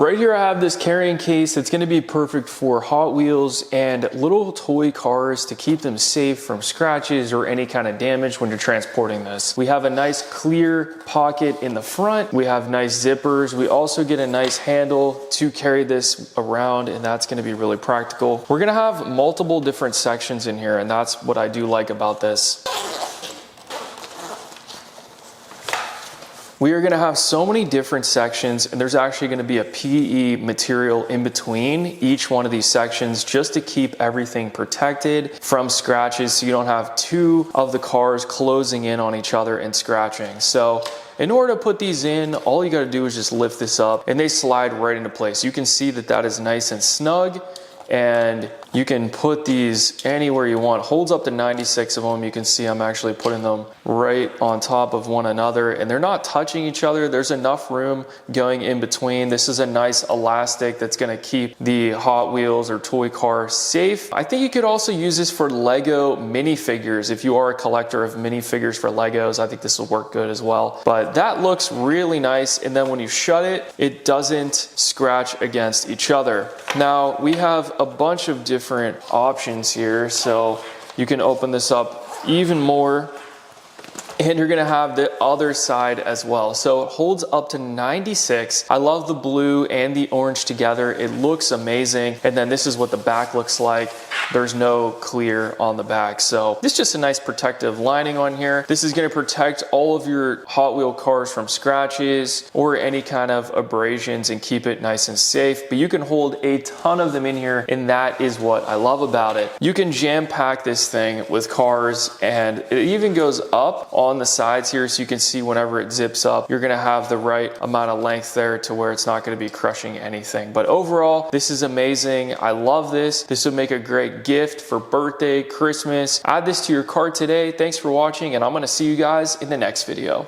Right here I have this carrying case that's going to be perfect for Hot Wheels and little toy cars to keep them safe from scratches or any kind of damage when you're transporting this. We have a nice clear pocket in the front. We have nice zippers. We also get a nice handle to carry this around, and that's going to be really practical. We're going to have multiple different sections in here, and that's what I do like about this. We are going to have so many different sections, and there's actually going to be a PE material in between each one of these sections just to keep everything protected from scratches, so you don't have two of the cars closing in on each other and scratching. So in order to put these in, all you got to do is just lift this up and they slide right into place. You can see that that is nice and snug, and you can put these anywhere you want. Holds up to 96 of them. You can see I'm actually putting them right on top of one another, and they're not touching each other. There's enough room going in between. This is a nice elastic that's going to keep the Hot Wheels or toy car safe. I think you could also use this for Lego minifigures. If you are a collector of minifigures for Legos, I think this will work good as well. But that looks really nice, and then when you shut it, it doesn't scratch against each other. Now we have a bunch of different options here, so you can open this up even more, and you're gonna have the other side as well. So it holds up to 96. I love the blue and the orange together. It looks amazing. And then this is what the back looks like. There's no clear on the back. So this is just a nice protective lining on here. This is gonna protect all of your Hot Wheel cars from scratches or any kind of abrasions and keep it nice and safe. But you can hold a ton of them in here, and that is what I love about it. You can jam pack this thing with cars, and it even goes up on the sides here, so you can see whenever it zips up, you're gonna have the right amount of length there to where it's not gonna be crushing anything. But overall, this is amazing. I love this. This would make a great gift for birthday, Christmas. Add this to your cart today. Thanks for watching, and I'm gonna see you guys in the next video.